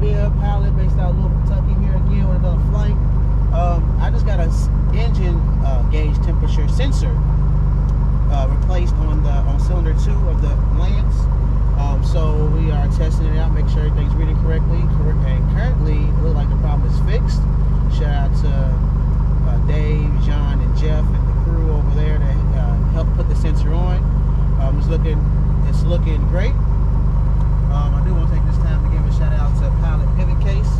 Bibb, pilot based out of Louisville, Kentucky, here again with another flight. I just got a engine gauge temperature sensor replaced on cylinder 2 of the Lance. So we are testing it out, make sure everything's reading correctly. And currently, it looks like the problem is fixed. Shout out to Dave, John, and Jeff, and the crew over there that helped put the sensor on. It's looking great. I do want to take this time to give a shout out to Pilot Pivot Case.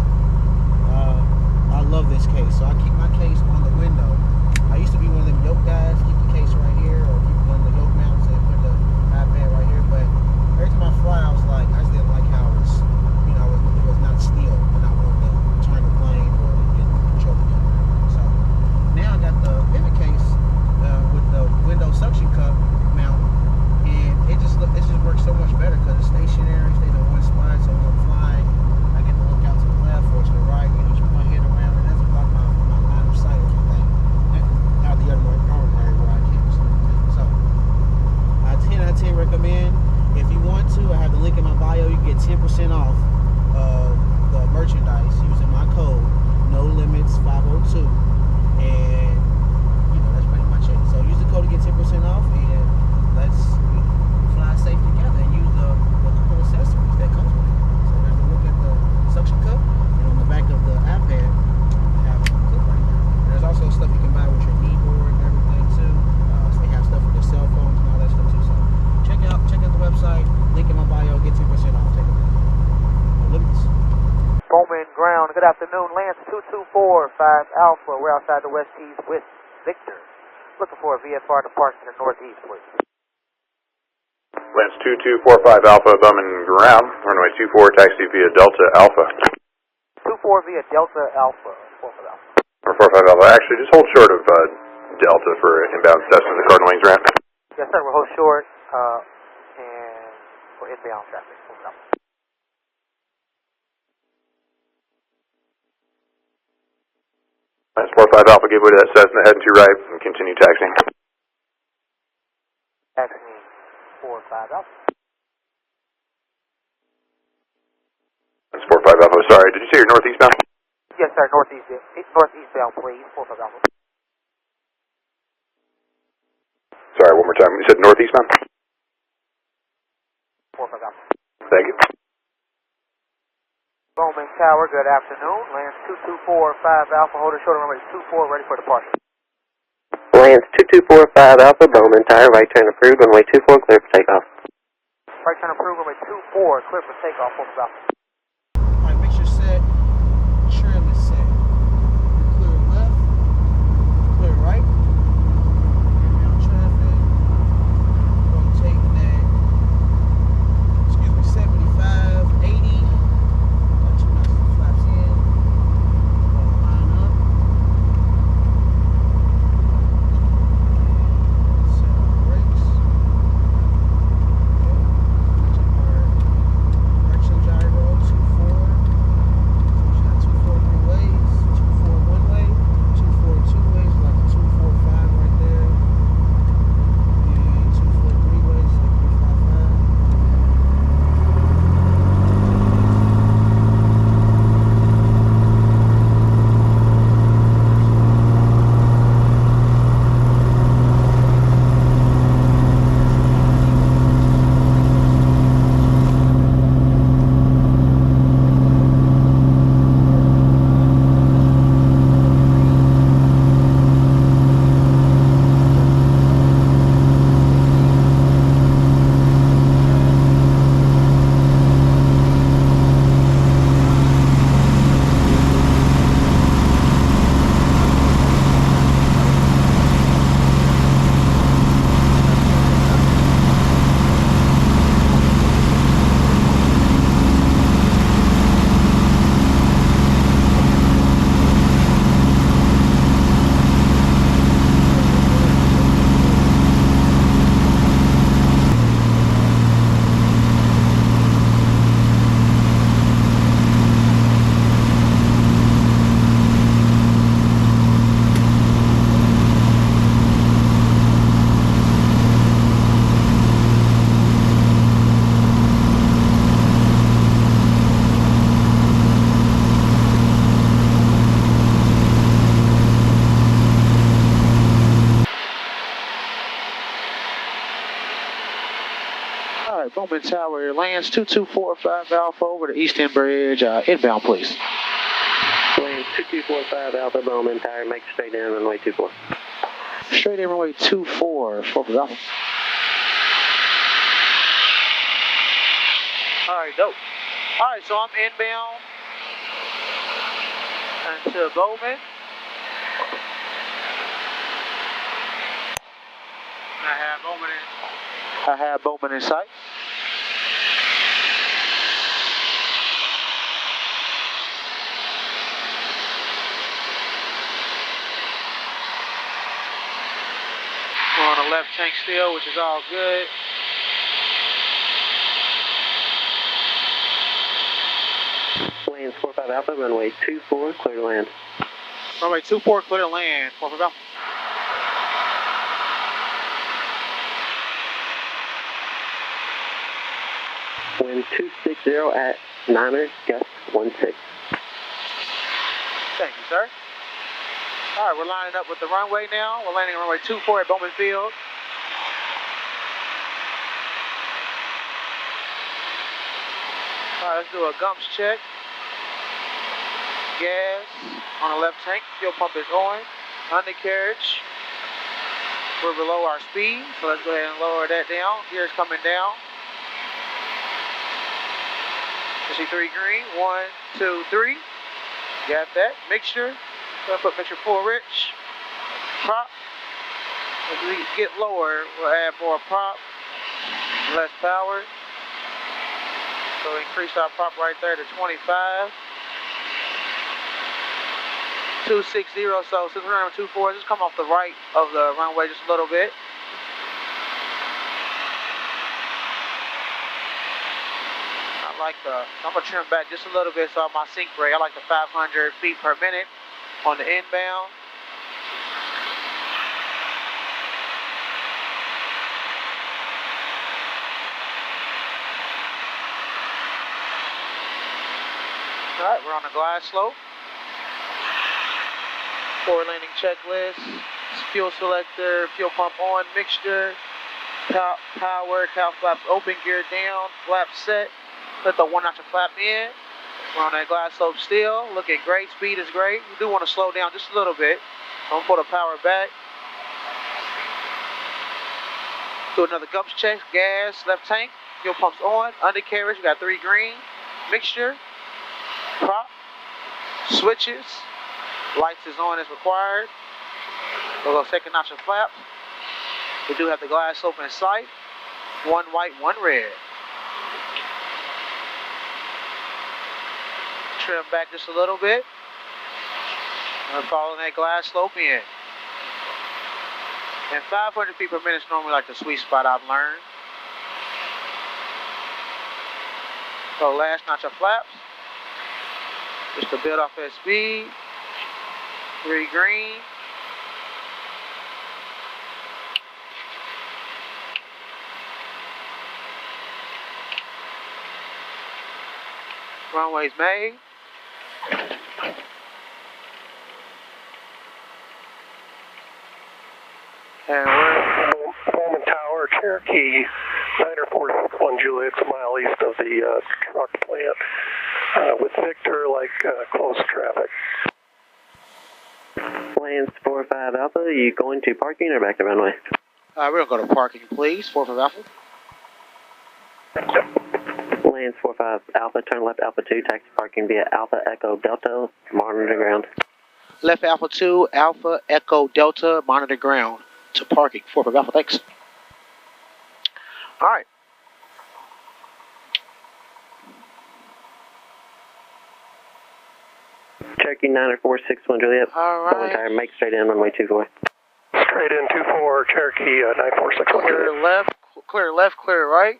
I love this case, so I keep my case on the window. I used to be one of them yoke guys, keep the case right here, or keep one of the yoke mounts and put the iPad right here. But every time I fly, I just didn't like how it was, it was not steel, and I wanted to turn the plane or get control of it. So now I got the pivot case with the window suction cup mount, and it just works so much better because it's stationary, stays in one spot. So when I'm flying, I get to look out to the left or to the right, just put my head around, and doesn't block my line of sight or anything. Out the other area where I can't see anything. So, 10 out of 10 recommend. If you want to, I have the link in my bio. You can get 10% off the merchandise using my code, No Limits 502, and that's pretty much it. So use the code to get 10% off, and let's fly safe together and use the cool accessories that comes with it. So there's a look at the suction cup, and on the back of the iPad, I have a clip right here. And there's also stuff you can buy with your kneeboard and everything too. So they have stuff with your cell phones and all that stuff too. So check out the website, link in my bio, get 10% off. Take a look. No limits. Bowman ground. Good afternoon, Lance 2245 Alpha. We're outside the West Keys with Victor. Looking for a VFR departure to the northeast, please. Lance 2245 Alpha, Bowman ground. Runway 24, taxi via Delta Alpha. 24 via Delta Alpha. 45 Alpha. Or 45 Alpha. Actually, just hold short of Delta for inbound assessment of the Cardinal Lanes ramp. Yes, sir. We'll hold short and for inbound traffic. 45 Alpha. Lance 45 Alpha, give way to that Cessna, heading to right, and continue taxiing. Taxiing 45 Alpha. Lance 45 Alpha, sorry, did you say you're northeastbound? Yes, sir. Northeastbound, please. 45 Alpha. Sorry, one more time. You said northeastbound? 45 Alpha. Thank you. Bowman Tower, good afternoon. Lance 2245 Alpha, hold it short on runway 24, ready for departure. Lance 2245 Alpha, Bowman Tower, right turn approved, runway 24, clear for takeoff. Right turn approved, runway 24, clear for takeoff, 45 Alpha. Alright, make sure set, trim is set. Clear left, clear right. Inbound traffic. Rotate that, 75, 80. Gyros. Bowman Tower, lands 2245 Alpha over the East End Bridge, inbound please. Lands 2245 Alpha Bowman Tower, make straight in runway 24. Straight in runway 24, 4 for Alpha. Alright, dope. Alright, so I'm inbound into Bowman. I have Bowman in sight. We're on the left tank still, which is all good. Lands 45 Alpha, runway 24, clear to land. Runway 24, clear to land. 4 for Alpha. Wind 260 at 9er, gust 16. Thank you, sir. Alright, we're lining up with the runway now. We're landing on runway 24 at Bowman Field. Alright, let's do a gumps check. Gas on the left tank. Fuel pump is on. Undercarriage. We're below our speed, so let's go ahead and lower that down. Gears coming down. See 3 green. 1, 2, 3. Got that. Mixture. So I put mixture full rich. Prop. As we get lower, we'll add more prop. Less power. So increase our prop right there to 25. 260. So since we're on 24, just come off the right of the runway just a little bit. I'm gonna trim back just a little bit so my sink rate. I like the 500 feet per minute on the inbound. All right, we're on the glide slope. Forward landing checklist. Fuel selector, fuel pump on, mixture, power, cow flaps open, gear down, flaps set. Let the 1 notch of flap in. We're on that glide slope still. Looking great. Speed is great. We do want to slow down just a little bit. I'm going to pull the power back. Do another gumps check. Gas, left tank. Fuel pumps on. Undercarriage. We got 3 green. Mixture. Prop. Switches. Lights is on as required. We'll go 2nd notch of flap. We do have the glide slope in sight. 1 white, 1 red. Trim back just a little bit. And following that glide slope in. And 500 feet per minute is normally like the sweet spot I've learned. So last notch of flaps. Just to build off that speed. 3 green. Runway's made. And we're Bowman Tower, Cherokee, 90461 Juliet, a mile east of the truck plant. With Victor, close traffic. Lands 45 Alpha, are you going to parking or back to runway? we're going to go to parking, please. 4 for Alpha. Lands 45 Alpha, turn left Alpha 2, taxi parking via Alpha Echo Delta, monitor ground. Left Alpha 2, Alpha Echo Delta, monitor ground to parking. 4 for Alpha, thanks. All right. Cherokee 90461 Juliet. All right. Bowman Tower, make straight in runway 24. Straight in 24, Cherokee, 9461 Clear Juliet. left, clear right.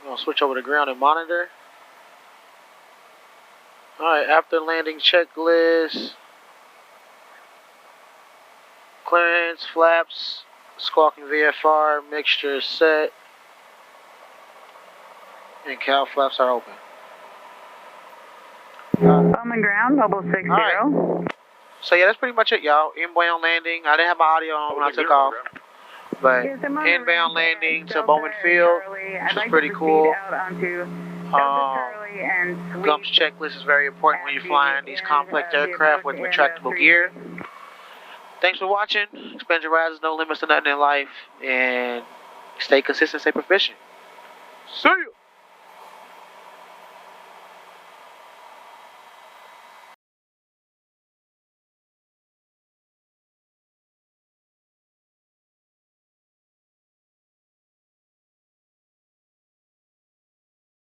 I'll switch over to ground and monitor. Alright, after landing checklist. Clearance, flaps, squawking VFR, mixture set. And cow flaps are open. Bowman ground, mobile 60. Alright. So yeah, that's pretty much it, y'all. Inbound landing. I didn't have my audio on when I took off. But Yes, I'm on the inbound ramp landing at to Delta Bowman and Field, Charlie. which I'd is like pretty to proceed cool. out onto Delta Charlie and Sweet. GUMPS checklist is very important when you're flying these complex aircraft with retractable gear. Thanks for watching. Expand your horizons, no limits to nothing in life, and stay consistent, stay proficient. See ya!